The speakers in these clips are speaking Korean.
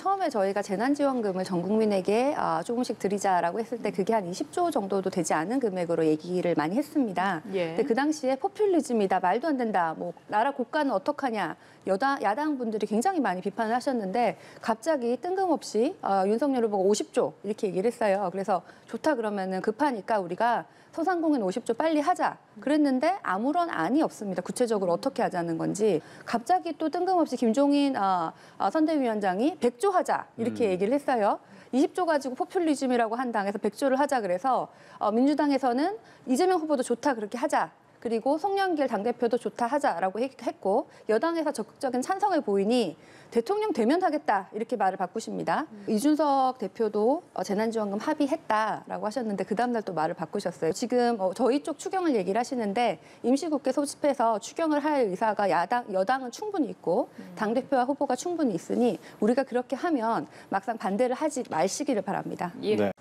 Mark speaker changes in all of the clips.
Speaker 1: 처음에 저희가 재난지원금을 전 국민에게 조금씩 드리자라고 했을 때 그게 한 20조 정도도 되지 않은 금액으로 얘기를 많이 했습니다.
Speaker 2: 예.
Speaker 1: 근데 그 당시에 포퓰리즘이다, 말도 안 된다, 뭐 나라 고가는 어떡하냐, 야당 분들이 굉장히 많이 비판을 하셨는데 갑자기 뜬금없이 윤석열 후보가 50조 이렇게 얘기를 했어요. 그래서 좋다 그러면은 급하니까 우리가 소상공인 50조 빨리 하자. 그랬는데 아무런 안이 없습니다. 구체적으로 어떻게 하자는 건지. 갑자기 또 뜬금없이 김종인 선대위원장이 100조 하자 이렇게 얘기를 했어요. 20조 가지고 포퓰리즘이라고 한 당에서 100조를 하자 그래서 민주당에서는 이재명 후보도 좋다 그렇게 하자. 그리고 송영길 당대표도 좋다 하자라고 했고 여당에서 적극적인 찬성을 보이니 대통령 되면 하겠다 이렇게 말을 바꾸십니다. 이준석 대표도 재난지원금 합의했다라고 하셨는데 그 다음날 또 말을 바꾸셨어요. 지금 저희 쪽 추경을 얘기를 하시는데 임시국회 소집해서 추경을 할 의사가 여당은 충분히 있고 당대표와 후보가 충분히 있으니 우리가 그렇게 하면 막상 반대를 하지 마시기를 바랍니다.
Speaker 2: 예.
Speaker 3: 네.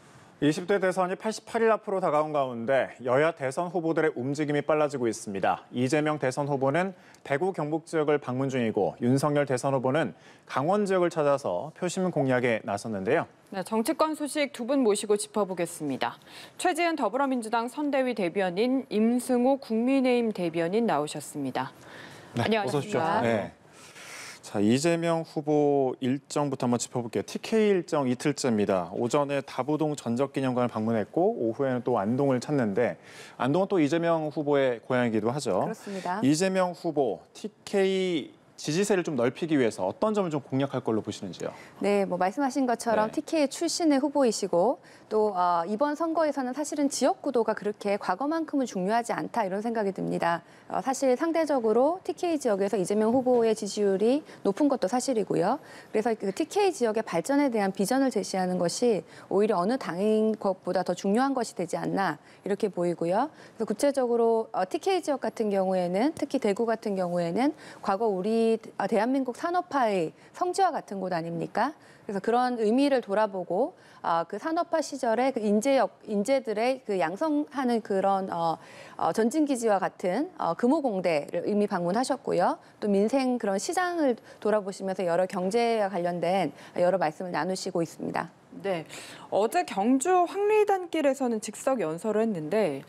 Speaker 3: 20대 대선이 88일 앞으로 다가온 가운데 여야 대선 후보들의 움직임이 빨라지고 있습니다. 이재명 대선 후보는 대구 경북 지역을 방문 중이고 윤석열 대선 후보는 강원 지역을 찾아서 표심 공략에 나섰는데요.
Speaker 2: 네, 정치권 소식 두 분 모시고 짚어보겠습니다. 최지은 더불어민주당 선대위 대변인, 임승호 국민의힘 대변인 나오셨습니다.
Speaker 3: 네,
Speaker 2: 안녕하십니까.
Speaker 3: 어서 오십시오. 네. 자, 이재명 후보 일정부터 한번 짚어볼게요. TK 일정 이틀째입니다. 오전에 다부동 전적기념관을 방문했고 오후에는 또 안동을 찾는데 안동은 또 이재명 후보의 고향이기도 하죠.
Speaker 1: 그렇습니다.
Speaker 3: 이재명 후보 TK 지지세를 좀 넓히기 위해서 어떤 점을 좀 공략할 걸로 보시는지요?
Speaker 1: 네, 뭐 말씀하신 것처럼
Speaker 3: 네.
Speaker 1: TK 출신의 후보이시고 또 이번 선거에서는 사실은 지역 구도가 그렇게 과거만큼은 중요하지 않다 이런 생각이 듭니다. 사실 상대적으로 TK 지역에서 이재명 후보의 지지율이 높은 것도 사실이고요. 그래서 그 TK 지역의 발전에 대한 비전을 제시하는 것이 오히려 어느 당인 것보다 더 중요한 것이 되지 않나 이렇게 보이고요. 그래서 구체적으로 TK 지역 같은 경우에는 특히 대구 같은 경우에는 과거 우리 대한민국 산업화의 성지와 같은 곳 아닙니까? 그래서 그런 의미를 돌아보고 그 산업화 시절에 그 인재들의 그 양성하는 그런 전진기지와 같은 금호공대를 이미 방문하셨고요. 또 민생 그런 시장을 돌아보시면서 여러 경제와 관련된 여러 말씀을 나누시고 있습니다.
Speaker 2: 네, 어제 경주 황리단길에서는 즉석 연설을 했는데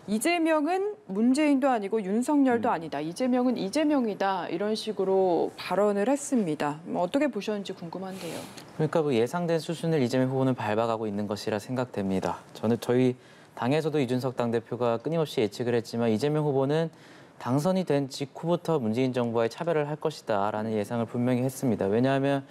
Speaker 2: 이재명은 문재인도 아니고 윤석열도 아니다. 이재명은 이재명이다. 이런 식으로 발언을 했습니다. 어떻게 보셨는지 궁금한데요.
Speaker 4: 그러니까 뭐 예상된 수준을 이재명 후보는 밟아가고 있는 것이라 생각됩니다. 저희 당에서도 이준석 당대표가 끊임없이 예측을 했지만 이재명 후보는 당선이 된 직후부터 문재인 정부와의 차별을 할 것이다라는 예상을 분명히 했습니다. 왜냐하면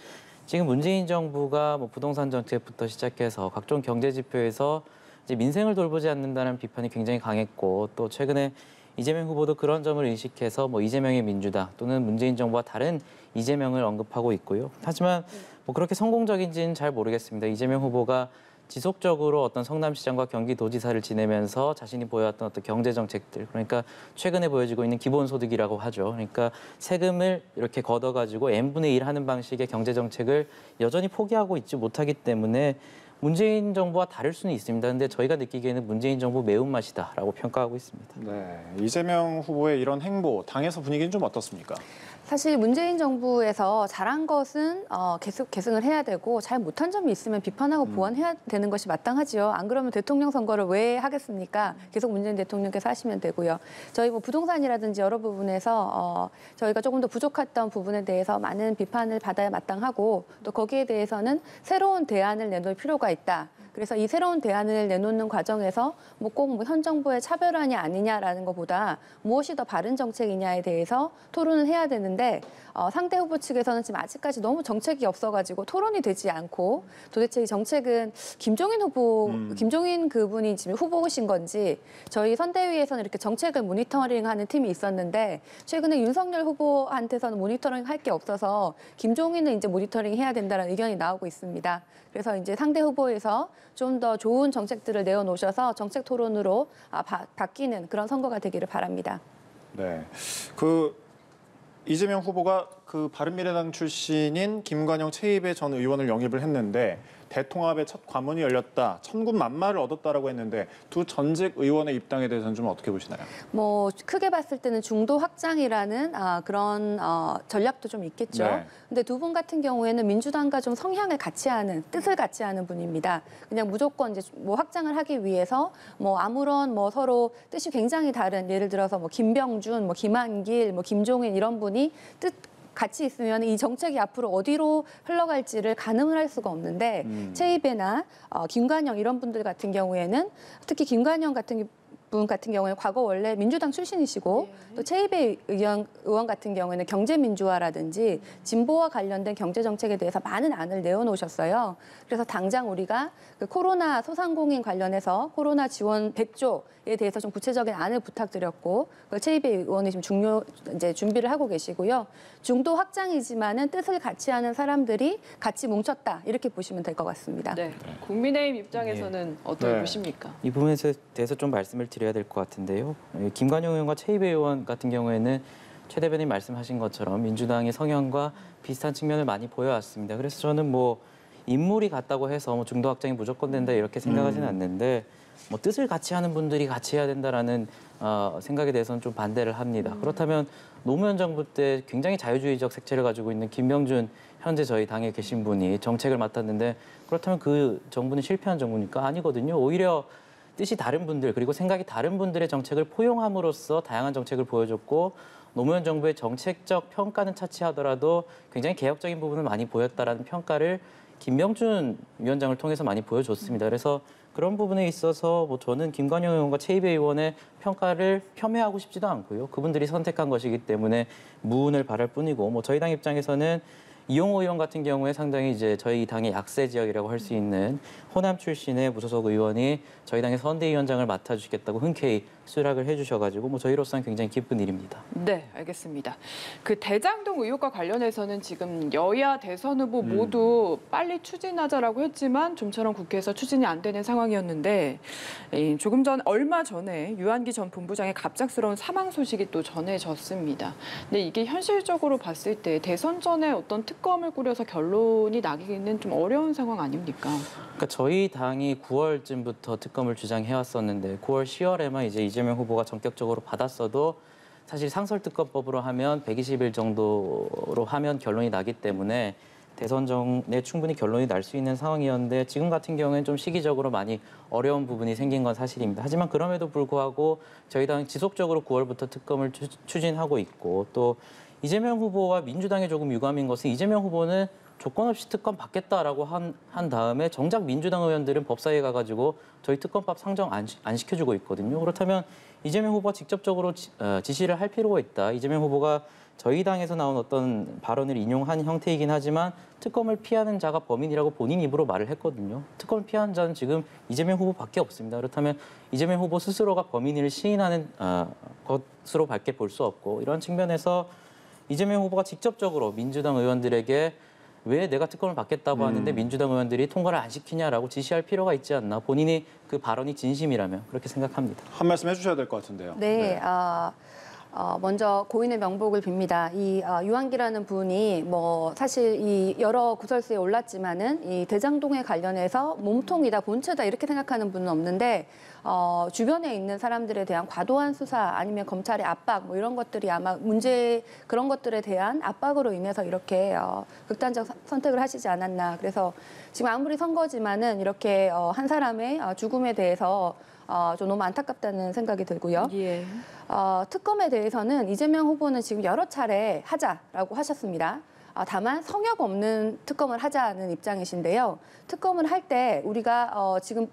Speaker 4: 지금 문재인 정부가 뭐 부동산 정책부터 시작해서 각종 경제 지표에서 이제 민생을 돌보지 않는다는 비판이 굉장히 강했고 또 최근에 이재명 후보도 그런 점을 의식해서 뭐 이재명의 민주당 또는 문재인 정부와 다른 이재명을 언급하고 있고요. 하지만 뭐 그렇게 성공적인지는 잘 모르겠습니다. 이재명 후보가 지속적으로 어떤 성남시장과 경기도지사를 지내면서 자신이 보여왔던 어떤 경제 정책들, 그러니까 최근에 보여지고 있는 기본소득이라고 하죠. 그러니까 세금을 이렇게 걷어가지고 n분의 1 하는 방식의 경제 정책을 여전히 포기하고 있지 못하기 때문에 문재인 정부와 다를 수는 있습니다. 그런데 저희가 느끼기에는 문재인 정부 매운맛이다라고 평가하고 있습니다.
Speaker 3: 네, 이재명 후보의 이런 행보, 당에서 분위기는 좀 어떻습니까?
Speaker 1: 사실 문재인 정부에서 잘한 것은 계속 계승을 해야 되고 잘 못한 점이 있으면 비판하고 보완해야 되는 것이 마땅하지요. 안 그러면 대통령 선거를 왜 하겠습니까? 계속 문재인 대통령께서 하시면 되고요. 저희 뭐 부동산이라든지 여러 부분에서 저희가 조금 더 부족했던 부분에 대해서 많은 비판을 받아야 마땅하고 또 거기에 대해서는 새로운 대안을 내놓을 필요가 있다. 그래서 이 새로운 대안을 내놓는 과정에서 뭐 꼭 현 정부의 차별안이 아니냐라는 것보다 무엇이 더 바른 정책이냐에 대해서 토론을 해야 되는데 상대 후보 측에서는 지금 아직까지 너무 정책이 없어가지고 토론이 되지 않고 도대체 이 정책은 김종인 후보, 김종인 그분이 지금 후보신 건지 저희 선대위에서는 이렇게 정책을 모니터링하는 팀이 있었는데 최근에 윤석열 후보한테서는 모니터링 할 게 없어서 김종인은 이제 모니터링 해야 된다는 의견이 나오고 있습니다. 그래서 이제 상대 후보에서 좀 더 좋은 정책들을 내어놓으셔서 정책 토론으로 바뀌는 그런 선거가 되기를 바랍니다.
Speaker 3: 네, 이재명 후보가 그 바른미래당 출신인 김관영 최입의 전 의원을 영입을 했는데 대통합의 첫 관문이 열렸다, 천군만마를 얻었다라고 했는데 두 전직 의원의 입당에 대해서는 좀 어떻게 보시나요?
Speaker 1: 뭐 크게 봤을 때는 중도 확장이라는 그런 전략도 좀 있겠죠.
Speaker 3: 네.
Speaker 1: 근데 두 분 같은 경우에는 민주당과 좀 성향을 같이 하는, 뜻을 같이 하는 분입니다. 그냥 무조건 이제 뭐 확장을 하기 위해서 뭐 아무런 뭐 서로 뜻이 굉장히 다른, 예를 들어서 뭐 김병준, 뭐 김한길, 뭐 김종인 이런 분이 뜻 같이 있으면 이 정책이 앞으로 어디로 흘러갈지를 가늠을 할 수가 없는데 최입배나 김관영 이런 분들 같은 경우에는, 특히 김관영 같은 분 같은 경우에는 과거 원래 민주당 출신이시고 또 최입배 의원 같은 경우에는 경제민주화라든지 진보와 관련된 경제정책에 대해서 많은 안을 내어놓으셨어요. 그래서 당장 우리가 그 코로나 소상공인 관련해서 코로나 지원 100조에 대해서 좀 구체적인 안을 부탁드렸고, 그걸 최입배 의원이 지금 이제 준비를 하고 계시고요. 중도 확장이지만은 뜻을 같이 하는 사람들이 같이 뭉쳤다, 이렇게 보시면 될 것 같습니다.
Speaker 2: 네. 국민의힘 입장에서는 어떻게
Speaker 3: 네.
Speaker 2: 보십니까?
Speaker 4: 이 부분에 대해서 좀 말씀을 드려야 될 것 같은데요. 김관영 의원과 최입배 의원 같은 경우에는 최 대변인 말씀하신 것처럼 민주당의 성향과 비슷한 측면을 많이 보여왔습니다. 그래서 저는 뭐 인물이 같다고 해서 뭐 중도 확장이 무조건 된다 이렇게 생각하지는 않는데, 뭐 뜻을 같이 하는 분들이 같이 해야 된다라는 생각에 대해서는 좀 반대를 합니다. 그렇다면 노무현 정부 때 굉장히 자유주의적 색채를 가지고 있는 김병준 현재 저희 당에 계신 분이 정책을 맡았는데, 그렇다면 그 정부는 실패한 정부니까? 아니거든요. 오히려 뜻이 다른 분들, 그리고 생각이 다른 분들의 정책을 포용함으로써 다양한 정책을 보여줬고, 노무현 정부의 정책적 평가는 차치하더라도 굉장히 개혁적인 부분을 많이 보였다라는 평가를 김병준 위원장을 통해서 많이 보여줬습니다. 그래서 그런 부분에 있어서 뭐 저는 김관영 의원과 최입배 의원의 평가를 폄훼하고 싶지도 않고요. 그분들이 선택한 것이기 때문에 무운을 바랄 뿐이고, 뭐 저희 당 입장에서는 이용호 의원 같은 경우에 상당히 이제 저희 당의 약세 지역이라고 할 수 있는 호남 출신의 무소속 의원이 저희 당의 선대위원장을 맡아주시겠다고 흔쾌히 수락을 해주셔가지고 뭐 저희로서는 굉장히 기쁜 일입니다.
Speaker 2: 네, 알겠습니다. 그 대장동 의혹과 관련해서는 지금 여야 대선 후보 모두 빨리 추진하자라고 했지만 좀처럼 국회에서 추진이 안 되는 상황이었는데, 조금 전 얼마 전에 유한기 전 본부장의 갑작스러운 사망 소식이 또 전해졌습니다. 근데 이게 현실적으로 봤을 때 대선 전에 어떤 특검을 꾸려서 결론이 나기는 좀 어려운 상황 아닙니까?
Speaker 4: 그러니까 저희 당이 9월쯤부터 특검을 주장해왔었는데 9월 10월에만 이제 이재명 후보가 전격적으로 받았어도 사실 상설특검법으로 하면 120일 정도로 하면 결론이 나기 때문에 대선 전에 충분히 결론이 날 수 있는 상황이었는데, 지금 같은 경우에는 좀 시기적으로 많이 어려운 부분이 생긴 건 사실입니다. 하지만 그럼에도 불구하고 저희 당 지속적으로 9월부터 특검을 추진하고 있고, 또 이재명 후보와 민주당에 조금 유감인 것은 이재명 후보는 조건 없이 특검 받겠다라고 한 다음에 정작 민주당 의원들은 법사위에 가가지고 저희 특검법 상정 안 시켜주고 있거든요. 그렇다면 이재명 후보가 직접적으로 지시를 할 필요가 있다. 이재명 후보가 저희 당에서 나온 어떤 발언을 인용한 형태이긴 하지만 특검을 피하는 자가 범인이라고 본인 입으로 말을 했거든요. 특검을 피하는 자는 지금 이재명 후보밖에 없습니다. 그렇다면 이재명 후보 스스로가 범인을 시인하는 것으로 밖에 볼 수 없고, 이런 측면에서 이재명 후보가 직접적으로 민주당 의원들에게 왜 내가 특검을 받겠다고 하는데 민주당 의원들이 통과를 안 시키냐라고 지시할 필요가 있지 않나. 본인이 그 발언이 진심이라면 그렇게 생각합니다.
Speaker 3: 한 말씀 해주셔야 될 것 같은데요.
Speaker 1: 네. 먼저 고인의 명복을 빕니다. 이 유한기라는 분이 뭐 사실 이 여러 구설수에 올랐지만은 이 대장동에 관련해서 몸통이다, 본체다 이렇게 생각하는 분은 없는데, 주변에 있는 사람들에 대한 과도한 수사 아니면 검찰의 압박 뭐 이런 것들이 아마 그런 것들에 대한 압박으로 인해서 이렇게 극단적 선택을 하시지 않았나. 그래서 지금 아무리 선거지만은 이렇게 한 사람의 죽음에 대해서 좀 너무 안타깝다는 생각이 들고요.
Speaker 2: 예.
Speaker 1: 특검에 대해서는 이재명 후보는 지금 여러 차례 하자라고 하셨습니다. 다만 성역 없는 특검을 하자는 입장이신데요. 특검을 할 때 우리가 지금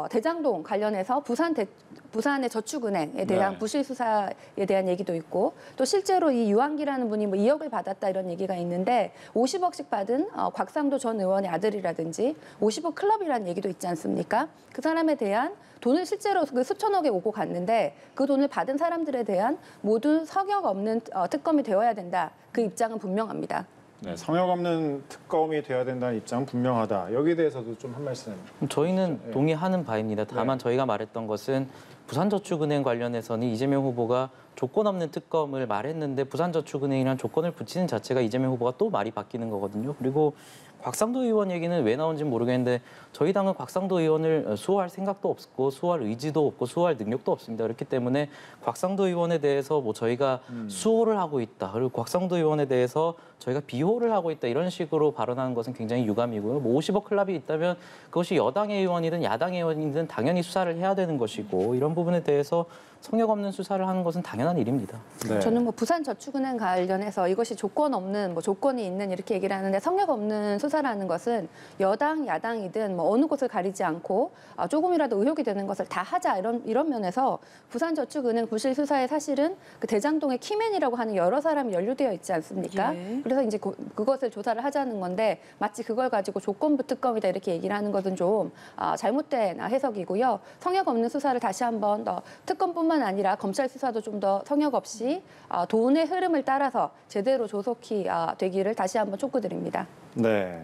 Speaker 1: 대장동 관련해서 부산의 저축은행에 대한
Speaker 3: 네.
Speaker 1: 부실 수사에 대한 얘기도 있고, 또 실제로 이 유한기라는 분이 뭐 2억을 받았다 이런 얘기가 있는데 50억씩 받은 곽상도 전 의원의 아들이라든지 50억 클럽이라는 얘기도 있지 않습니까? 그 사람에 대한 돈을 실제로 그 수천억에 오고 갔는데 그 돈을 받은 사람들에 대한 모든 성역 없는 특검이 되어야 된다. 그 입장은 분명합니다.
Speaker 3: 네, 성역 없는 특검이 돼야 된다는 입장은 분명하다. 여기에 대해서도 좀 한 말씀.
Speaker 4: 저희는
Speaker 3: 네.
Speaker 4: 동의하는 바입니다. 다만
Speaker 3: 네.
Speaker 4: 저희가 말했던 것은 부산저축은행 관련해서는 이재명 후보가 조건 없는 특검을 말했는데 부산저축은행이라는 조건을 붙이는 자체가 이재명 후보가 또 말이 바뀌는 거거든요. 그리고 곽상도 의원 얘기는 왜 나온지 모르겠는데 저희 당은 곽상도 의원을 수호할 생각도 없고 수호할 의지도 없고 수호할 능력도 없습니다. 그렇기 때문에 곽상도 의원에 대해서 뭐 저희가 수호를 하고 있다. 그리고 곽상도 의원에 대해서 저희가 비호를 하고 있다. 이런 식으로 발언하는 것은 굉장히 유감이고요. 뭐 50억 클럽이 있다면 그것이 여당의 의원이든 야당의 의원이든 당연히 수사를 해야 되는 것이고 이런 부분에 대해서 성역 없는 수사를 하는 것은 당연한 일입니다.
Speaker 3: 네.
Speaker 1: 저는 뭐 부산저축은행 관련해서 이것이 조건 없는 뭐 조건이 있는 이렇게 얘기를 하는데 성역 없는 수사라는 것은 여당 야당이든 뭐 어느 곳을 가리지 않고 조금이라도 의혹이 되는 것을 다 하자 이런 면에서 부산저축은행 부실 수사에 사실은 그 대장동의 키맨이라고 하는 여러 사람이 연루되어 있지 않습니까?
Speaker 2: 예.
Speaker 1: 그래서 이제 그것을 조사를 하자는 건데 마치 그걸 가지고 조건부 특검이다 이렇게 얘기를 하는 것은 좀 잘못된 해석이고요. 성역 없는 수사를 다시 한번 더 특검뿐만 아니라 검찰 수사도 좀 더 성역 없이 돈의 흐름을 따라서 제대로 조속히 되기를 다시 한번 촉구드립니다.
Speaker 3: 네.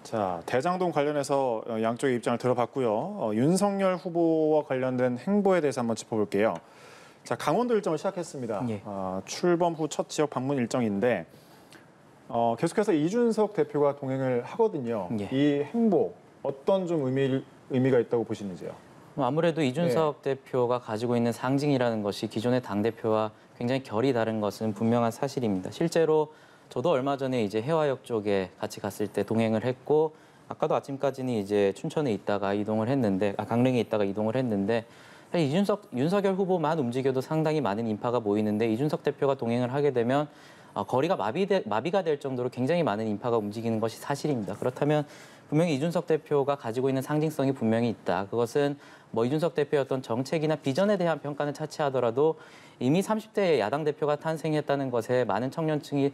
Speaker 3: 자, 대장동 관련해서 양쪽의 입장을 들어봤고요. 윤석열 후보와 관련된 행보에 대해서 한번 짚어볼게요. 자, 강원도 일정을 시작했습니다.
Speaker 4: 예.
Speaker 3: 출범 후 첫 지역 방문 일정인데 계속해서 이준석 대표가 동행을 하거든요.
Speaker 4: 예.
Speaker 3: 이 행보 어떤 좀 의미가 있다고 보시는지요?
Speaker 4: 아무래도 이준석 대표가 가지고 있는 상징이라는 것이 기존의 당대표와 굉장히 결이 다른 것은 분명한 사실입니다. 실제로 저도 얼마 전에 이제 해화역 쪽에 같이 갔을 때 동행을 했고 아까도 아침까지는 이제 춘천에 있다가 이동을 했는데 강릉에 있다가 이동을 했는데 사실 윤석열 후보만 움직여도 상당히 많은 인파가 모이는데 이준석 대표가 동행을 하게 되면 거리가 마비가 될 정도로 굉장히 많은 인파가 움직이는 것이 사실입니다. 그렇다면 분명히 이준석 대표가 가지고 있는 상징성이 분명히 있다. 그것은 뭐 이준석 대표의 어떤 정책이나 비전에 대한 평가는 차치하더라도 이미 30대 야당 대표가 탄생했다는 것에 많은 청년층이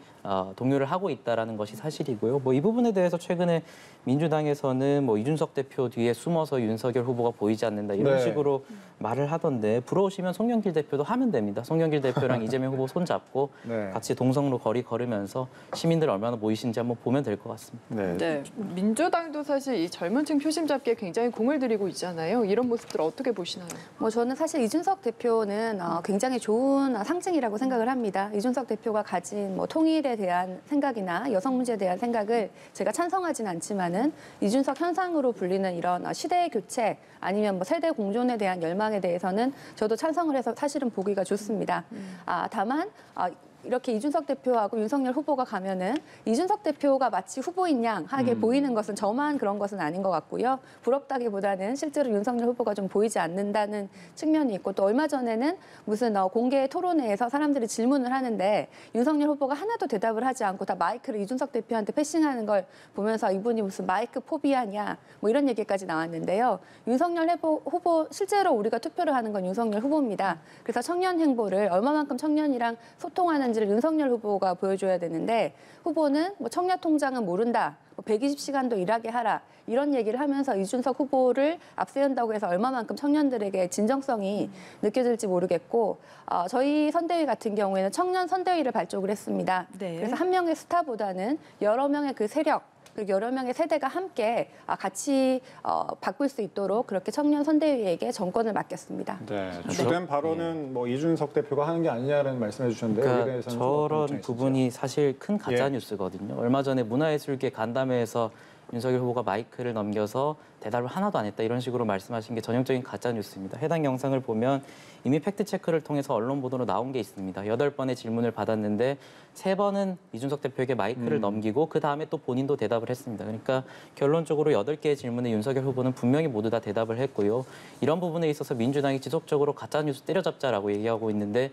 Speaker 4: 동요를 하고 있다는 것이 사실이고요. 뭐 이 부분에 대해서 최근에 민주당에서는 뭐 이준석 대표 뒤에 숨어서 윤석열 후보가 보이지 않는다 이런
Speaker 3: 네.
Speaker 4: 식으로 말을 하던데 부러우시면 송영길 대표도 하면 됩니다. 송영길 대표랑 이재명 후보 손잡고
Speaker 3: 네.
Speaker 4: 같이 동성로 거리 걸으면서 시민들 얼마나 모이신지 한번 보면 될 것 같습니다.
Speaker 3: 네.
Speaker 2: 네, 민주당도 사실 이 젊은층 표심 잡기에 굉장히 공을 들이고 있잖아요. 이런 모습들 어떻게 보시나요?
Speaker 1: 뭐 저는 사실 이준석 대표는 굉장히 좋은 상징이라고 생각을 합니다. 이준석 대표가 가진 뭐 통일에 대한 생각이나 여성 문제에 대한 생각을 제가 찬성하진 않지만은 이준석 현상으로 불리는 이런 시대의 교체 아니면 뭐 세대 공존에 대한 열망에 대해서는 저도 찬성을 해서 사실은 보기가 좋습니다. 다만 이렇게 이준석 대표하고 윤석열 후보가 가면은 이준석 대표가 마치 후보인 양하게 보이는 것은 저만 그런 것은 아닌 것 같고요. 부럽다기보다는 실제로 윤석열 후보가 좀 보이지 않는다는 측면이 있고 또 얼마 전에는 무슨 공개 토론회에서 사람들이 질문을 하는데 윤석열 후보가 하나도 대답을 하지 않고 다 마이크를 이준석 대표한테 패싱하는 걸 보면서 이분이 무슨 마이크 포비아냐 뭐 이런 얘기까지 나왔는데요. 윤석열 후보 실제로 우리가 투표를 하는 건 윤석열 후보입니다. 그래서 청년 행보를 얼마만큼 청년이랑 소통하는지를 윤석열 후보가 보여줘야 되는데 후보는 뭐 청년 통장은 모른다. 120시간도 일하게 하라. 이런 얘기를 하면서 이준석 후보를 앞세운다고 해서 얼마만큼 청년들에게 진정성이 느껴질지 모르겠고 저희 선대위 같은 경우에는 청년 선대위를 발족을 했습니다.
Speaker 2: 네.
Speaker 1: 그래서 한 명의 스타보다는 여러 명의 그 세력 그리고 여러 명의 세대가 함께 같이 바꿀 수 있도록 그렇게 청년 선대위에게 정권을 맡겼습니다.
Speaker 3: 네. 주된 발언은 뭐 이준석 대표가 하는 게 아니냐는 말씀해 주셨는데 여기에
Speaker 4: 그러니까
Speaker 3: 대해서는 좀 어떤
Speaker 4: 저런
Speaker 3: 입장이신지요?
Speaker 4: 부분이 사실 큰 가짜
Speaker 3: 예.
Speaker 4: 뉴스거든요. 얼마 전에 문화예술계 간담회에서 윤석열 후보가 마이크를 넘겨서 대답을 하나도 안 했다 이런 식으로 말씀하신 게 전형적인 가짜 뉴스입니다. 해당 영상을 보면 이미 팩트 체크를 통해서 언론 보도로 나온 게 있습니다. 8번의 질문을 받았는데 3번은 이준석 대표에게 마이크를 넘기고 그 다음에 또 본인도 대답을 했습니다. 그러니까 결론적으로 8개의 질문에 윤석열 후보는 분명히 모두 다 대답을 했고요. 이런 부분에 있어서 민주당이 지속적으로 가짜 뉴스 때려잡자라고 얘기하고 있는데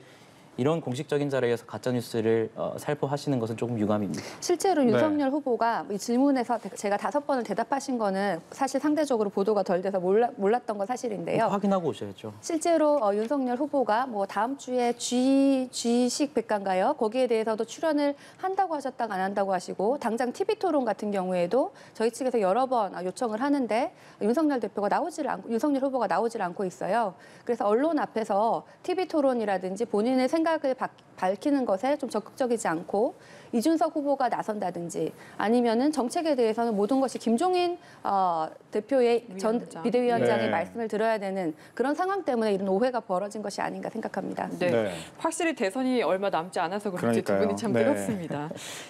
Speaker 4: 이런 공식적인 자리에서 가짜 뉴스를 살포하시는 것은 조금 유감입니다.
Speaker 1: 실제로
Speaker 3: 네.
Speaker 1: 윤석열 후보가 이 질문에서 제가 5번을 대답하신 거는 사실 상대적으로 보도가 덜 돼서 몰랐던 건 사실인데요.
Speaker 4: 확인하고 오셔야죠.
Speaker 1: 실제로 윤석열 후보가 뭐 다음 주에 G식 백과인가요? 거기에 대해서도 출연을 한다고 하셨다가 안 한다고 하시고 당장 TV 토론 같은 경우에도 저희 측에서 여러 번 요청을 하는데 윤석열 후보가 나오질 않고 있어요. 그래서 언론 앞에서 TV 토론이라든지 본인의 생각을 밝히는 것에 좀 적극적이지 않고 이준석 후보가 나선다든지 아니면은 정책에 대해서는 모든 것이 김종인 대표의 전
Speaker 2: 위원장.
Speaker 1: 비대위원장의
Speaker 3: 네.
Speaker 1: 말씀을 들어야 되는 그런 상황 때문에 이런 오해가 벌어진 것이 아닌가 생각합니다.
Speaker 2: 네.
Speaker 3: 네.
Speaker 2: 확실히 대선이 얼마 남지 않아서 그런지 두
Speaker 3: 그러니까요.
Speaker 2: 분이 참
Speaker 3: 네.
Speaker 2: 뜨겁습니다.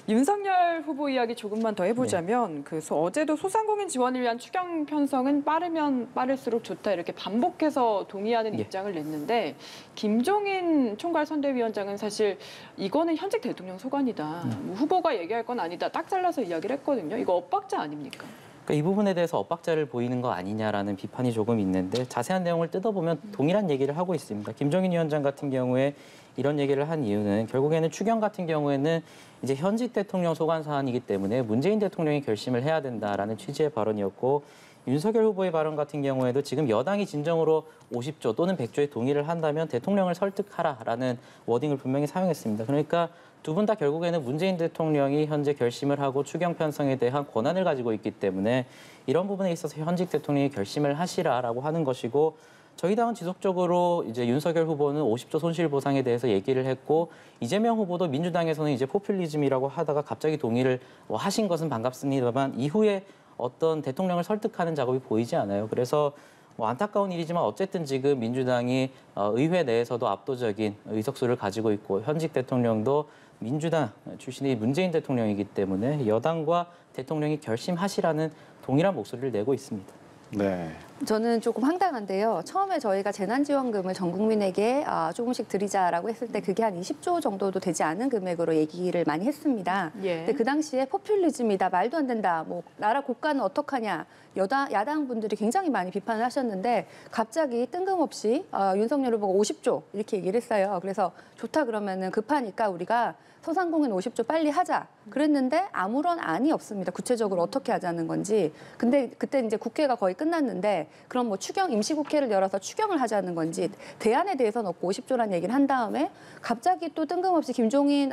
Speaker 2: 윤석열 후보 이야기 조금만 더 해보자면 어제도 소상공인 지원을 위한 추경 편성은 빠르면 빠를수록 좋다 이렇게 반복해서 동의하는 입장을 냈는데 김종인 총괄선대위원장은 사실 이거는 현직 대통령 소관이다. 뭐 후보가 얘기할 건 아니다. 딱 잘라서 이야기를 했거든요. 이거 엇박자 아닙니까?
Speaker 4: 그러니까 이 부분에 대해서 엇박자를 보이는 거 아니냐라는 비판이 조금 있는데 자세한 내용을 뜯어보면 동일한 얘기를 하고 있습니다. 김종인 위원장 같은 경우에 이런 얘기를 한 이유는 결국에는 추경 같은 경우에는 이제 현직 대통령 소관 사안이기 때문에 문재인 대통령이 결심을 해야 된다라는 취지의 발언이었고 윤석열 후보의 발언 같은 경우에도 지금 여당이 진정으로 50조 또는 100조에 동의를 한다면 대통령을 설득하라라는 워딩을 분명히 사용했습니다. 그러니까 두 분 다 결국에는 문재인 대통령이 현재 결심을 하고 추경 편성에 대한 권한을 가지고 있기 때문에 이런 부분에 있어서 현직 대통령이 결심을 하시라라고 하는 것이고 저희 당은 지속적으로 이제 윤석열 후보는 50조 손실 보상에 대해서 얘기를 했고 이재명 후보도 민주당에서는 이제 포퓰리즘이라고 하다가 갑자기 동의를 하신 것은 반갑습니다만 이후에 어떤 대통령을 설득하는 작업이 보이지 않아요. 그래서 안타까운 일이지만 어쨌든 지금 민주당이 의회 내에서도 압도적인 의석수를 가지고 있고 현직 대통령도 민주당 출신의 문재인 대통령이기 때문에 여당과 대통령이 결심하시라는 동일한 목소리를 내고 있습니다.
Speaker 3: 네.
Speaker 1: 저는 조금 황당한데요. 처음에 저희가 재난지원금을 전 국민에게 조금씩 드리자라고 했을 때 그게 한 20조 정도도 되지 않은 금액으로 얘기를 많이 했습니다.
Speaker 2: 예.
Speaker 1: 근데 그 당시에 포퓰리즘이다, 말도 안 된다, 뭐 나라 고가는 어떡하냐, 야당 분들이 굉장히 많이 비판을 하셨는데 갑자기 뜬금없이 윤석열 후보가 50조 이렇게 얘기를 했어요. 그래서 좋다 그러면은 급하니까 우리가 소상공인 50조 빨리 하자. 그랬는데 아무런 안이 없습니다. 구체적으로 어떻게 하자는 건지. 근데 그때 이제 국회가 거의 끝났는데 그럼 뭐 추경 임시국회를 열어서 추경을 하자는 건지 대안에 대해서는 없고 50조라는 얘기를 한 다음에 갑자기 또 뜬금없이 김종인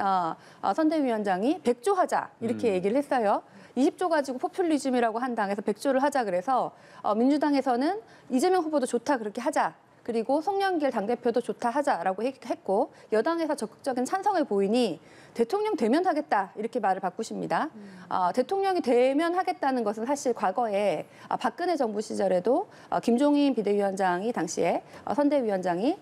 Speaker 1: 선대위원장이 100조 하자 이렇게 얘기를 했어요. 20조 가지고 포퓰리즘이라고 한 당에서 100조를 하자 그래서 민주당에서는 이재명 후보도 좋다 그렇게 하자. 그리고 송영길 당대표도 좋다 하자라고 했고 여당에서 적극적인 찬성을 보이니 대통령 되면 하겠다 이렇게 말을 바꾸십니다. 대통령이 되면 하겠다는 것은 사실 과거에 박근혜 정부 시절에도 김종인 비대위원장이 당시에 선대위원장이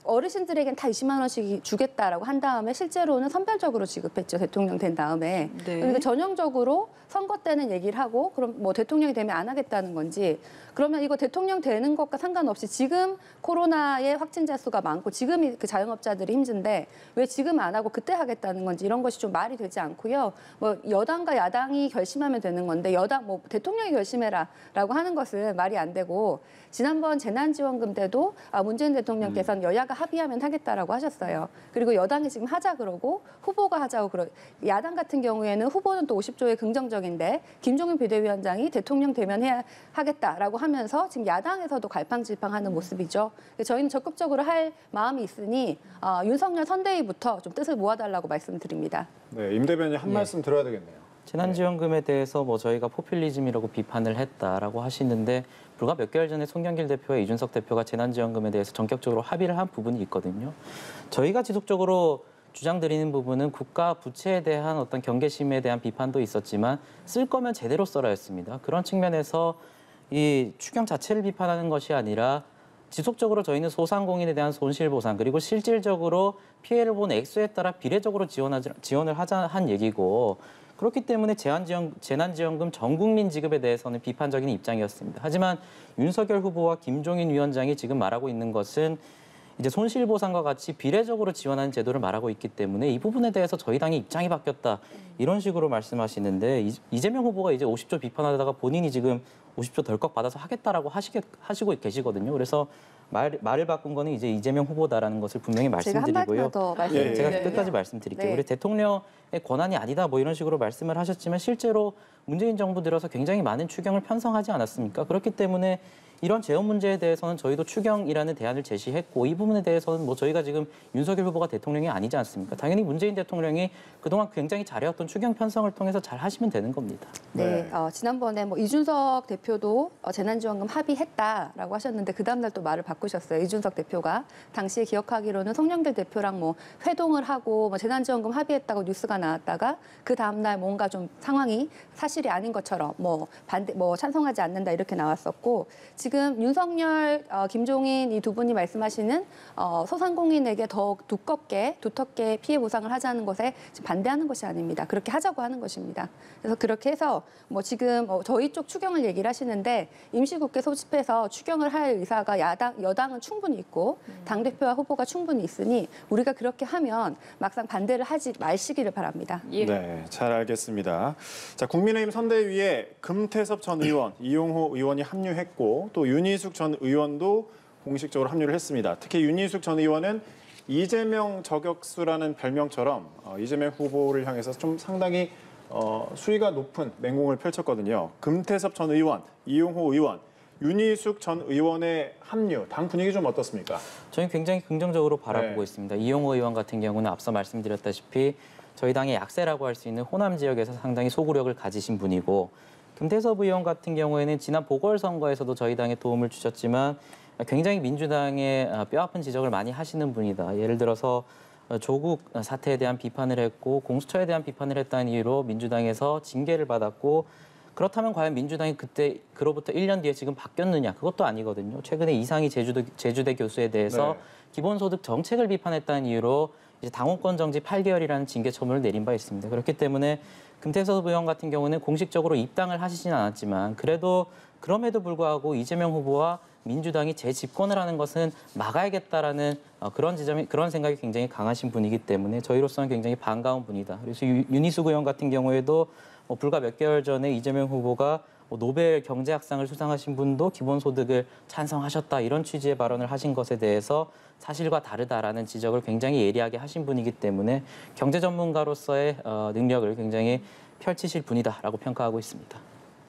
Speaker 1: 어르신들에겐 다 20만 원씩 주겠다라고 한 다음에 실제로는 선별적으로 지급했죠. 대통령 된 다음에.
Speaker 2: 네.
Speaker 1: 그러니까 전형적으로 선거 때는 얘기를 하고 그럼 뭐 대통령이 되면 안 하겠다는 건지 그러면 이거 대통령 되는 것과 상관없이 지금 코로나의 확진자 수가 많고 지금 그 자영업자들이 힘든데 왜 지금 안 하고 그때 하겠다는 건지 이런 것이 좀 말이 되지 않고요. 뭐 여당과 야당이 결심하면 되는 건데 여당 뭐 대통령이 결심해라라고 하는 것은 말이 안 되고 지난번 재난지원금 때도 문재인 대통령께서는 여야가 합의하면 하겠다라고 하셨어요. 그리고 여당이 지금 하자 그러고 후보가 하자고 야당 같은 경우에는 후보는 또 50조에 긍정적인데 김종인 비대위원장이 대통령 되면 해야 하겠다라고 하면서 지금 야당에서도 갈팡질팡하는 모습이죠. 저희는 적극적으로 할 마음이 있으니 윤석열 선대위부터 좀 뜻을 모아달라고 말씀드립니다.
Speaker 3: 네, 임 대변인 한 말씀 들어야 되겠네요.
Speaker 4: 재난지원금에 대해서 뭐 저희가 포퓰리즘이라고 비판을 했다라고 하시는데 불과 몇 개월 전에 송영길 대표와 이준석 대표가 재난지원금에 대해서 전격적으로 합의를 한 부분이 있거든요. 저희가 지속적으로 주장드리는 부분은 국가 부채에 대한 어떤 경계심에 대한 비판도 있었지만 쓸 거면 제대로 써라 했습니다. 그런 측면에서 이 추경 자체를 비판하는 것이 아니라 지속적으로 저희는 소상공인에 대한 손실보상 그리고 실질적으로 피해를 본 액수에 따라 비례적으로 지원을 하자 한 얘기고 그렇기 때문에 재난지원금 전 국민 지급에 대해서는 비판적인 입장이었습니다. 하지만 윤석열 후보와 김종인 위원장이 지금 말하고 있는 것은 이제 손실보상과 같이 비례적으로 지원하는 제도를 말하고 있기 때문에 이 부분에 대해서 저희 당의 입장이 바뀌었다 이런 식으로 말씀하시는데 이재명 후보가 이제 50조 비판하다가 본인이 지금 50조 덜컥 받아서 하겠다라고 하시고 계시거든요. 그래서 말을 바꾼 거는 이제 이재명 후보다라는 것을 분명히
Speaker 1: 제가 한
Speaker 4: 말씀드리고요.
Speaker 1: 마디만 더 말씀드릴게요.
Speaker 4: 제가 끝까지 말씀드릴게요.
Speaker 1: 네.
Speaker 4: 우리 대통령의 권한이 아니다 뭐 이런 식으로 말씀을 하셨지만 실제로 문재인 정부 들어서 굉장히 많은 추경을 편성하지 않았습니까? 그렇기 때문에 이런 재원 문제에 대해서는 저희도 추경이라는 대안을 제시했고 이 부분에 대해서는 뭐 저희가 지금 윤석열 후보가 대통령이 아니지 않습니까? 당연히 문재인 대통령이 그동안 굉장히 잘해왔던 추경 편성을 통해서 잘 하시면 되는 겁니다.
Speaker 1: 네, 지난번에 뭐 이준석 대표도 재난지원금 합의했다라고 하셨는데 그 다음날 또 말을 바꾸셨어요. 이준석 대표가 당시에 기억하기로는 송영길 대표랑 뭐 회동을 하고 뭐 재난지원금 합의했다고 뉴스가 나왔다가 그 다음날 뭔가 좀 상황이 사실이 아닌 것처럼 뭐 찬성하지 않는다 이렇게 나왔었고 지금 윤석열, 김종인 이 두 분이 말씀하시는 소상공인에게 더 두텁게 피해 보상을 하자는 것에 반대하는 것이 아닙니다. 그렇게 하자고 하는 것입니다. 그래서 그렇게 해서 뭐 지금 저희 쪽 추경을 얘기를 하시는데 임시국회 소집해서 추경을 할 의사가 여당은 충분히 있고 당대표와 후보가 충분히 있으니 우리가 그렇게 하면 막상 반대를 하지 마시기를 바랍니다.
Speaker 2: 예.
Speaker 3: 네, 잘 알겠습니다. 자, 국민의힘 선대위에 금태섭 전 의원, 이용호 의원이 합류했고 또 윤희숙 전 의원도 공식적으로 합류를 했습니다. 특히 윤희숙 전 의원은 이재명 저격수라는 별명처럼 이재명 후보를 향해서 좀 상당히 수위가 높은 맹공을 펼쳤거든요. 금태섭 전 의원, 이용호 의원, 윤희숙 전 의원의 합류, 당 분위기 좀 어떻습니까?
Speaker 4: 저희는 굉장히 긍정적으로 바라보고
Speaker 3: 네.
Speaker 4: 있습니다. 이용호 의원 같은 경우는 앞서 말씀드렸다시피 저희 당의 약세라고 할 수 있는 호남 지역에서 상당히 소구력을 가지신 분이고 금태섭 의원 같은 경우에는 지난 보궐선거에서도 저희 당에 도움을 주셨지만 굉장히 민주당의 뼈아픈 지적을 많이 하시는 분이다. 예를 들어서 조국 사태에 대한 비판을 했고 공수처에 대한 비판을 했다는 이유로 민주당에서 징계를 받았고 그렇다면 과연 민주당이 그로부터 1년 뒤에 지금 바뀌었느냐? 그것도 아니거든요. 최근에 이상희 제주대 교수에 대해서
Speaker 3: 네.
Speaker 4: 기본소득 정책을 비판했다는 이유로 이제 당원권 정지 8개월이라는 징계 처분을 내린 바 있습니다. 그렇기 때문에 금태섭 의원 같은 경우는 공식적으로 입당을 하시지는 않았지만 그럼에도 불구하고 이재명 후보와 민주당이 재집권을 하는 것은 막아야겠다라는 그런 생각이 굉장히 강하신 분이기 때문에 저희로서는 굉장히 반가운 분이다. 그래서 윤희숙 의원 같은 경우에도 불과 몇 개월 전에 이재명 후보가 노벨 경제학상을 수상하신 분도 기본소득을 찬성하셨다 이런 취지의 발언을 하신 것에 대해서 사실과 다르다라는 지적을 굉장히 예리하게 하신 분이기 때문에 경제 전문가로서의 능력을 굉장히 펼치실 분이다라고 평가하고 있습니다.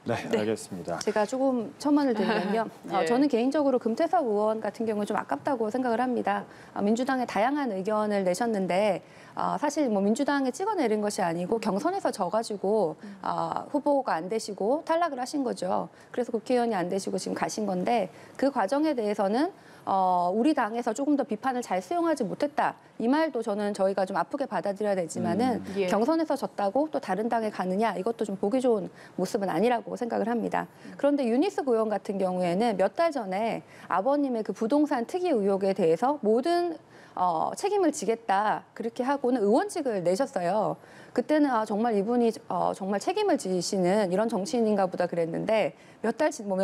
Speaker 3: 네, 알겠습니다.
Speaker 1: 제가 조금 첨언을 드리면요.
Speaker 2: 예.
Speaker 1: 저는 개인적으로 금태섭 의원 같은 경우는 좀 아깝다고 생각을 합니다. 민주당의 다양한 의견을 내셨는데 사실 뭐 민주당에 찍어내린 것이 아니고 경선에서 져가지고 후보가 안 되시고 탈락을 하신 거죠. 그래서 국회의원이 안 되시고 지금 가신 건데 그 과정에 대해서는 우리 당에서 조금 더 비판을 잘 수용하지 못했다. 이 말도 저희가 좀 아프게 받아들여야 되지만은
Speaker 2: 예.
Speaker 1: 경선에서 졌다고 또 다른 당에 가느냐 이것도 좀 보기 좋은 모습은 아니라고 생각을 합니다. 그런데 윤희숙 의원 같은 경우에는 몇 달 전에 아버님의 그 부동산 특이 의혹에 대해서 모든 책임을 지겠다 그렇게 하고는 의원직을 내셨어요. 그때는 정말 이분이 정말 책임을 지시는 이런 정치인인가 보다 그랬는데 몇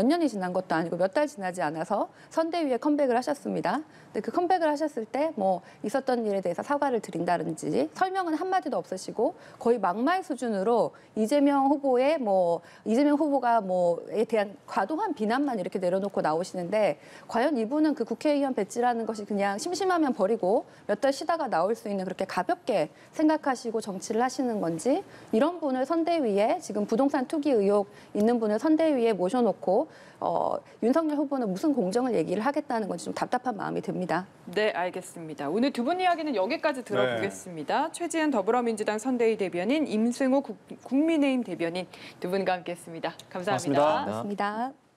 Speaker 1: 년이 지난 것도 아니고 몇 달 지나지 않아서 선대위에 컴백을 하셨습니다. 근데 그 컴백을 하셨을 때 뭐 있었던 일에 대해서 사과를 드린다든지 설명은 한마디도 없으시고 거의 막말 수준으로 이재명 후보가 뭐에 대한 과도한 비난만 이렇게 내려놓고 나오시는데 과연 이분은 그 국회의원 배지라는 것이 그냥 심심하면 버리고 몇 달 쉬다가 나올 수 있는 그렇게 가볍게 생각하시고 정치를 하시는 건지 이런 분을 선대위에 지금 부동산 투기 의혹 있는 분을 선대위에 모셔놓고 윤석열 후보는 무슨 공정을 얘기를 하겠다는 건지 좀 답답한 마음이 듭니다.
Speaker 2: 네, 알겠습니다. 오늘 두 분 이야기는 여기까지 들어보겠습니다. 최지은 더불어민주당 선대위 대변인, 임승호 국민의힘 대변인 두 분과 함께했습니다. 감사합니다.
Speaker 3: 고맙습니다.
Speaker 1: 고맙습니다.